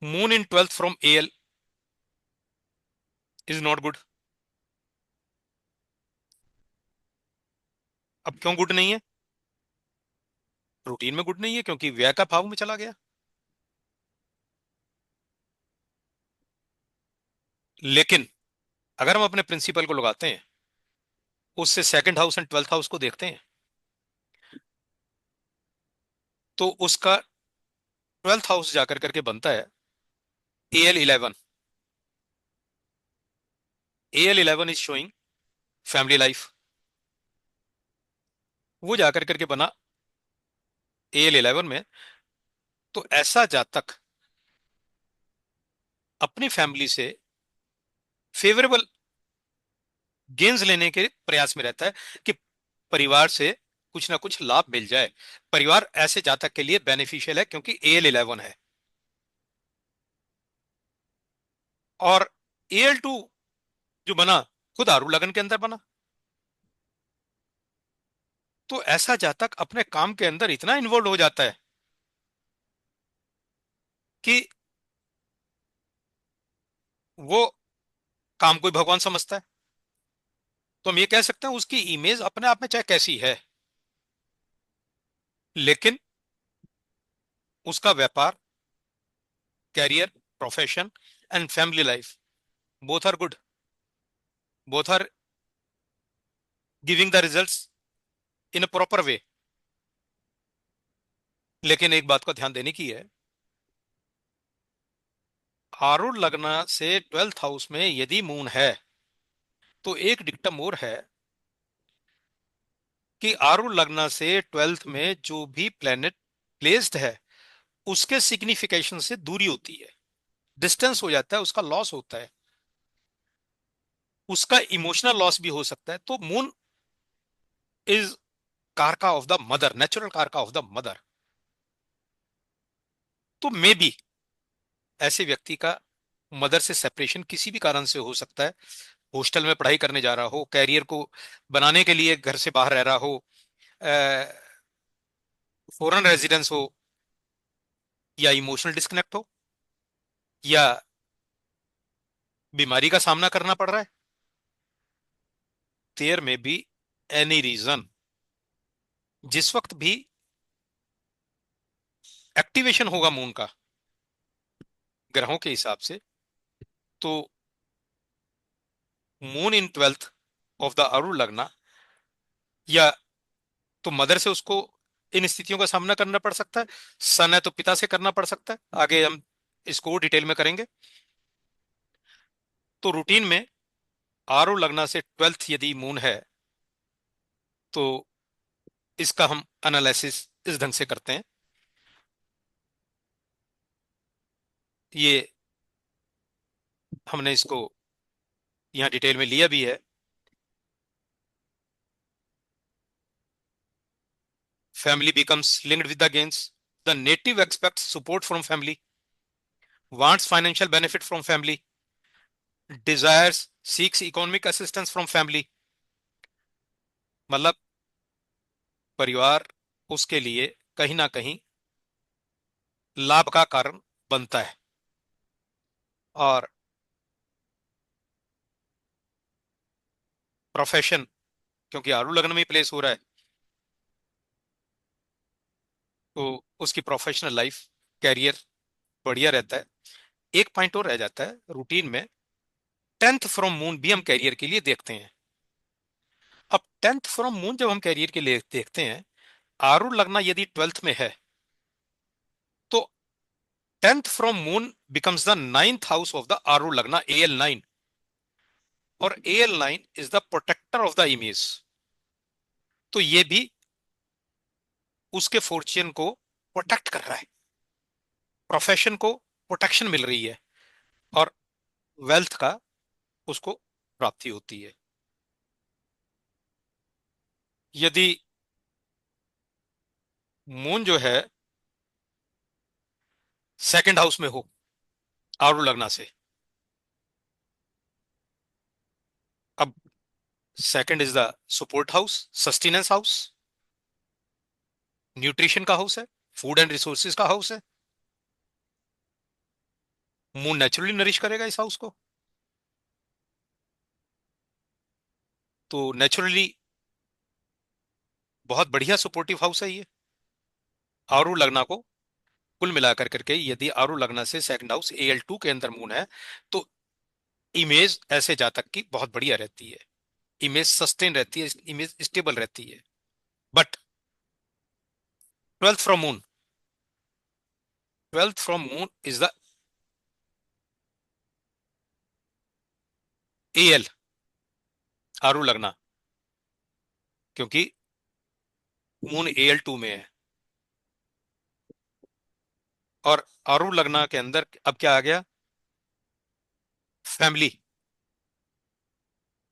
Moon in 12th from L is not good. अब क्यों good नहीं है? रूटीन में गुड नहीं है क्योंकि व्यय का भाव में चला गया। लेकिन अगर हम अपने प्रिंसिपल को लगाते हैं, उससे second house and 12th house को देखते हैं, तो उसका 12th हाउस जाकर करके बनता है AL11। AL11 is showing family life. वो जाकर करके बना AL11 में। तो ऐसा जातक अपनी फैमिली से फेवरेबल गेन्स लेने के प्रयास में रहता है कि परिवार से कुछ ना कुछ लाभ मिल जाए। परिवार ऐसे जातक के लिए बेनिफिशियल है क्योंकि AL11 है। और AL2 जो बना, खुद आरू लगन के अंदर बना। तो ऐसा जातक अपने काम के अंदर इतना इन्वॉल्व हो जाता है कि वो काम को ही भगवान समझता है। तो हम ये कह सकते हैं उसकी इमेज अपने आप में चाहे कैसी है, लेकिन उसका व्यापार, career, profession and family life both are good, both are giving the results in a proper way. लेकिन एक बात को ध्यान देने की है, आरूढ़ लग्न से 12th हाउस में यदि मून है, तो एक डिक्टम और है कि आरूढ़ लग्न से 12th में जो भी प्लेनेट प्लेस्ड है, उसके सिग्निफिकेशन से दूरी होती है, डिस्टेंस हो जाता है, उसका लॉस होता है, उसका इमोशनल लॉस भी हो सकता है। तो मून इज कारका ऑफ द मदर, नेचुरल कारका ऑफ द मदर। तो मे बी ऐसे व्यक्ति का मदर से सेपरेशन किसी भी कारण से हो सकता है। हॉस्टल में पढ़ाई करने जा रहा हो, कैरियर को बनाने के लिए घर से बाहर रह रहा हो, फॉरेन रेजिडेंस हो, या इमोशनल डिस्कनेक्ट हो, या बीमारी का सामना करना पड़ रहा है। देयर में बी एनी रीजन। जिस वक्त भी एक्टिवेशन होगा मून का ग्रहों के हिसाब से, तो moon in 12th of the Arun लगना, या तो मदर से उसको इन स्थितियों का सामना करना पड़ सकता है। सन है तो पिता से करना पड़ सकता है। आगे हम इसको डिटेल में करेंगे। तो रूटीन में आरू लगना से 12th यदि मून है, तो इसका हम एनालिसिस इस ढंग से करते हैं। ये हमने इसको यहां डिटेल में लिया भी है। Family becomes linked with the gains, the native expects support from family, wants financial benefit from family, desires seeks economic assistance from family. मतलब परिवार उसके लिए कहीं ना कहीं लाभ का कारण बनता है। और प्रोफेशन, क्योंकि आरू लग्न में ही प्लेस हो रहा है, तो उसकी प्रोफेशनल लाइफ, कैरियर बढ़िया रहता है। एक पॉइंट और रह जाता है रूटीन में, 10th फ्रॉम मून भी हम कैरियर के लिए देखते हैं। अब 10th फ्रॉम मून जब हम कैरियर के लिए देखते हैं, आरूढ़ लगना यदि 12th में है, तो 10th from moon becomes the 9th house of the arudha lagna, AL9। और AL9 is the protector of the image. तो ये भी उसके फॉर्च्यून को प्रोटेक्ट कर रहा है, प्रोफेशन को प्रोटेक्शन मिल रही है, और वेल्थ का उसको प्राप्ति होती है। यदि मून जो है सेकंड हाउस में हो आरूढ़ लगना से, अब second is the support house, sustenance house, nutrition का हाउस है, फूड एंड रिसोर्सेज का हाउस है। मून नेचुरली नरिश करेगा इस हाउस को, तो नेचुरली बहुत बढ़िया सपोर्टिव हाउस है ये आरू लगना को। कुल मिलाकर करके यदि आरू लगना से सेकंड हाउस AL2 के अंदर मून है, तो इमेज ऐसे जातक की बहुत बढ़िया रहती है, इमेज सस्टेन रहती है, इमेज स्टेबल रहती है। But 12th from moon, 12th from moon is the AL, आरू लगना, क्योंकि मून AL2 में है। और आरू लगना के अंदर अब क्या आ गया, फैमिली,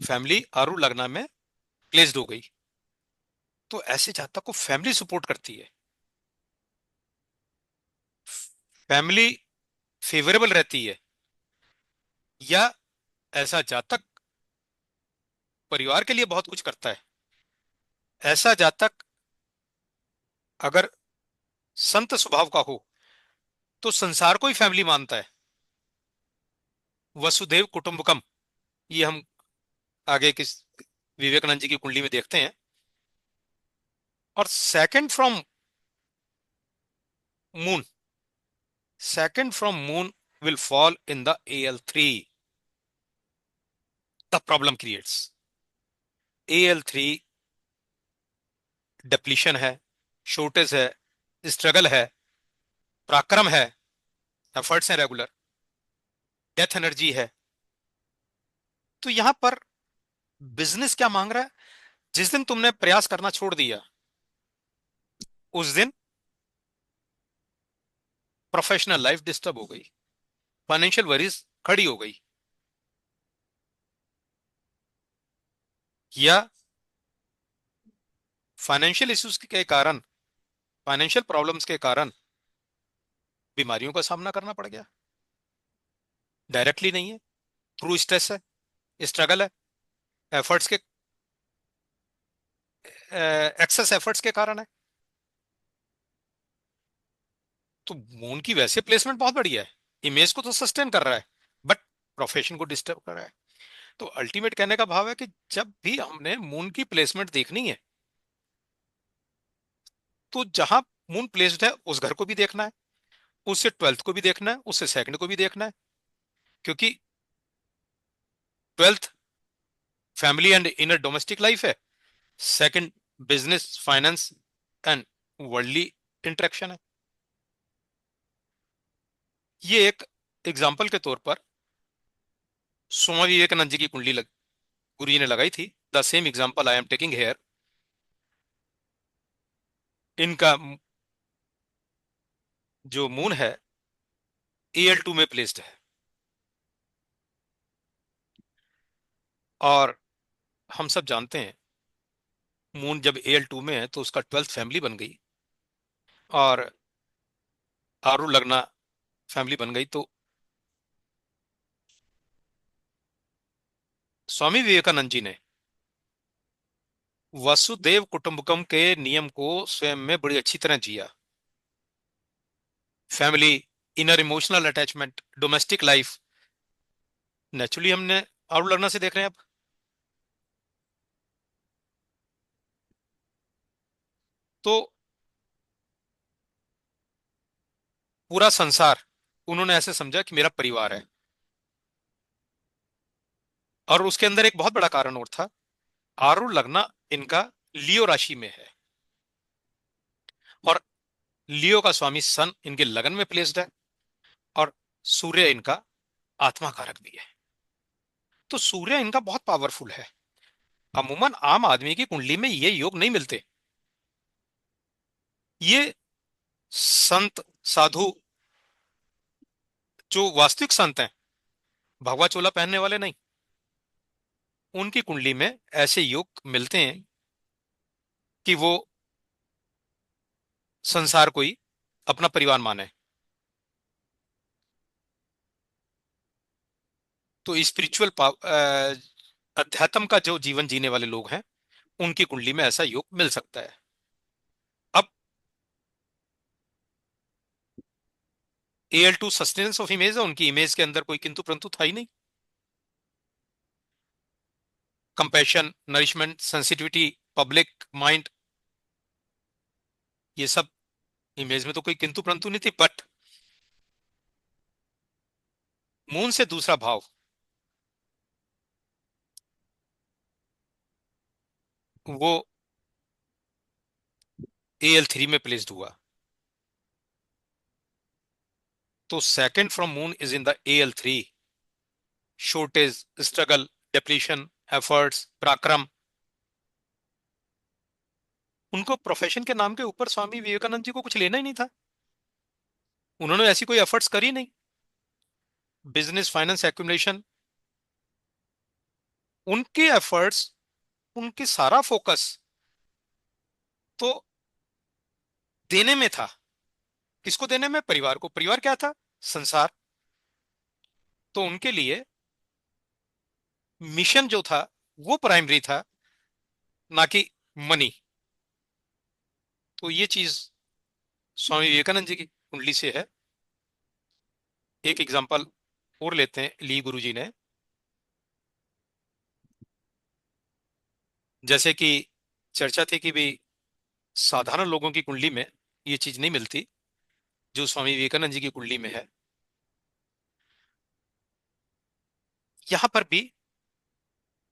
फैमिली आरू लगना में प्लेस्ड हो गई, तो ऐसे जातक को फैमिली सपोर्ट करती है, फैमिली फेवरेबल रहती है, या ऐसा जातक परिवार के लिए बहुत कुछ करता है। ऐसा जातक अगर संत स्वभाव का हो तो संसार को ही फैमिली मानता है, वसुदेव कुटुंबकम, ये हम आगे किस विवेकानंद जी की कुंडली में देखते हैं। और moon second from moon will fall in the AL3, the problem creates. AL3 depletion है, शॉर्टेज है, स्ट्रगल है, पराक्रम है, एफर्ट्स हैं रेगुलर, डेथ एनर्जी है। तो यहां पर बिजनेस क्या मांग रहा है, जिस दिन तुमने प्रयास करना छोड़ दिया उस दिन प्रोफेशनल लाइफ डिस्टर्ब हो गई, फाइनेंशियल वरीज खड़ी हो गई, या फाइनेंशियल इश्यूज के कारण, फाइनेंशियल प्रॉब्लम्स के कारण बीमारियों का सामना करना पड़ गया। डायरेक्टली नहीं है, थ्रू स्ट्रेस है, स्ट्रगल है, एफर्ट्स के एक्सेस एफर्ट्स के कारण है। तो मून की वैसे प्लेसमेंट बहुत बढ़िया है, इमेज को तो सस्टेन कर रहा है, बट प्रोफेशन को डिस्टर्ब कर रहा है। तो अल्टीमेट कहने का भाव है कि जब भी हमने मून की प्लेसमेंट देखनी है, तो जहां मून प्लेस्ड है उस घर को भी देखना है, उससे 12th को भी देखना है, उससे सेकंड को भी देखना है, क्योंकि 12th family and inner domestic life है, second business finance and worldly interaction है। ये एक एग्जाम्पल के तौर पर स्वामी विवेकानंद जी की कुंडली गुरु जी ने लगाई थी। The same example I am taking here. इनका जो मून है AL2 में प्लेस्ड है, और हम सब जानते हैं मून जब AL2 में है तो उसका 12th फैमिली बन गई, और आरू लगना फैमिली बन गई। तो स्वामी विवेकानंद जी ने वसुदेव कुटुंबकम के नियम को स्वयं में बड़ी अच्छी तरह जिया। Family, inner emotional attachment, domestic life, naturally हमने आरू लगना से देख रहे हैं अब। तो पूरा संसार उन्होंने ऐसे समझा कि मेरा परिवार है। और उसके अंदर एक बहुत बड़ा कारण और था, आरू लगना इनका लियो राशि में है, और लियो का स्वामी सन इनके लगन में प्लेस्ड है, और सूर्य इनका आत्मा कारक भी है। तो सूर्य इनका बहुत पावरफुल है। अमूमन आम आदमी की कुंडली में ये योग नहीं मिलते। ये संत साधु, जो वास्तविक संत हैं, भगवा चोला पहनने वाले नहीं, उनकी कुंडली में ऐसे योग मिलते हैं कि वो संसार को ही अपना परिवार माने। तो स्पिरिचुअल अध्यात्म का जो जीवन जीने वाले लोग हैं, उनकी कुंडली में ऐसा योग मिल सकता है। अब AL2 सस्टेनेंस ऑफ इमेज है, उनकी इमेज के अंदर कोई किंतु परंतु था ही नहीं। Compassion, nourishment, sensitivity, public mind, ये सब इमेज में तो कोई किंतु परंतु नहीं थी। बट मून से दूसरा भाव, वो AL3 में प्लेस्ड हुआ। तो second from moon is in the AL3, shortage, struggle, depletion, efforts, पराक्रम। उनको प्रोफेशन के नाम के ऊपर स्वामी विवेकानंद जी को कुछ लेना ही नहीं था। उन्होंने ऐसी कोई एफर्ट्स करी नहीं। बिजनेस, फाइनेंस, एक्यूमुलेशन, उनके एफर्ट्स, उनकी सारा फोकस तो देने में था। किसको देने में? परिवार को। परिवार क्या था? संसार। तो उनके लिए मिशन जो था वो प्राइमरी था, ना कि मनी। तो ये चीज स्वामी विवेकानंद जी की कुंडली से है। एक एग्जांपल और लेते हैं ली गुरुजी ने। जैसे कि चर्चा थी कि भी साधारण लोगों की कुंडली में ये चीज नहीं मिलती जो स्वामी विवेकानंद जी की कुंडली में है। यहां पर भी,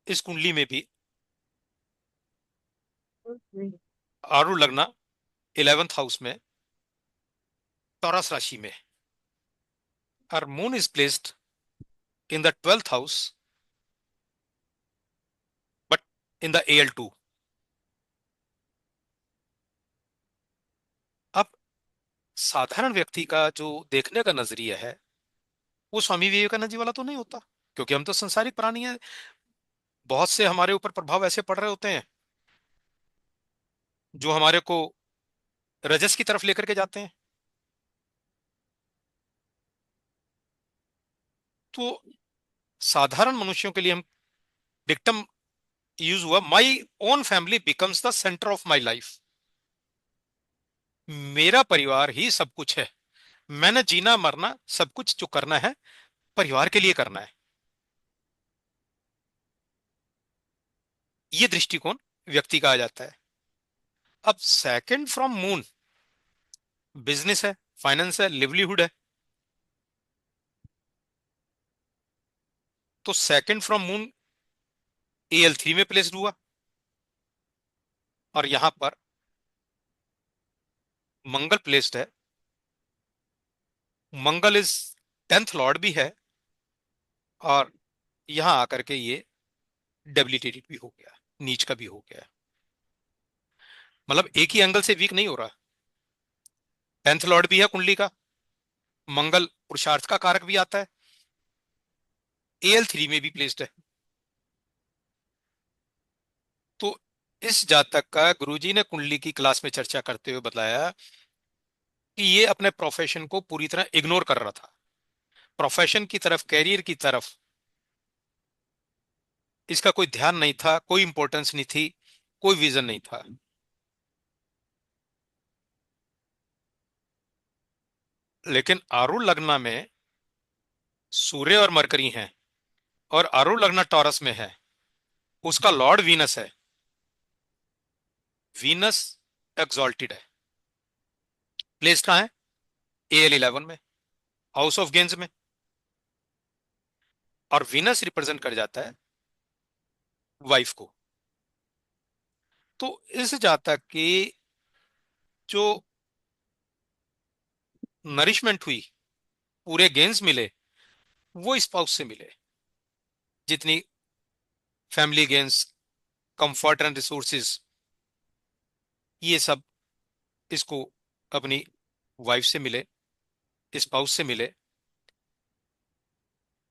इस कुंडली में भी आरूढ़ लगना 11th हाउस में, टॉरस राशि में, और moon is placed in the 12th house, but in the AL2। अब साधारण व्यक्ति का जो देखने का नजरिया है वो स्वामी विवेकानंद जी वाला तो नहीं होता, क्योंकि हम तो संसारिक प्राणी हैं। बहुत से हमारे ऊपर प्रभाव ऐसे पड़ रहे होते हैं जो हमारे को रजस की तरफ लेकर के जाते हैं। तो साधारण मनुष्यों के लिए हम डिक्टम यूज हुआ, my own family becomes the centre of my life. मेरा परिवार ही सब कुछ है। मैंने जीना मरना सब कुछ जो करना है परिवार के लिए करना है। ये दृष्टिकोण व्यक्ति का आ जाता है। अब सेकंड फ्रॉम मून बिजनेस है, फाइनेंस है, लिवलीहुड है। तो सेकंड फ्रॉम मून AL3 में प्लेस्ड हुआ, और यहां पर मंगल प्लेस्ड है। मंगल इज 10th लॉर्ड भी है, और यहां आकर के ये डेबिलिटेटेड भी हो गया, नीच का भी हो गया। मतलब एक ही एंगल से वीक नहीं हो रहा। 10th लॉर्ड भी है कुंडली का, मंगल पुरुषार्थ का कारक भी आता है, AL3 में भी प्लेस्ड है। तो इस जातक का गुरुजी ने कुंडली की क्लास में चर्चा करते हुए बताया कि ये अपने प्रोफेशन को पूरी तरह इग्नोर कर रहा था। प्रोफेशन की तरफ, कैरियर की तरफ इसका कोई ध्यान नहीं था, कोई इंपॉर्टेंस नहीं थी, कोई विजन नहीं था। लेकिन आरूढ़ लग्न में सूर्य और मरकरी हैं, और आरूढ़ लग्न टॉरस में है, उसका लॉर्ड वीनस है। वीनस एक्सॉल्टेड है, प्लेस कहाँ है? AL11 में, हाउस ऑफ गेंस में। और वीनस रिप्रेजेंट कर जाता है वाइफ को। तो इस जातक की जो नरिशमेंट हुई, पूरे गेंस मिले, वो स्पाउस से मिले। जितनी family gains, comfort and resources, ये सब इसको अपनी वाइफ से मिले, स्पाउस से मिले।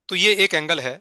तो ये एक एंगल है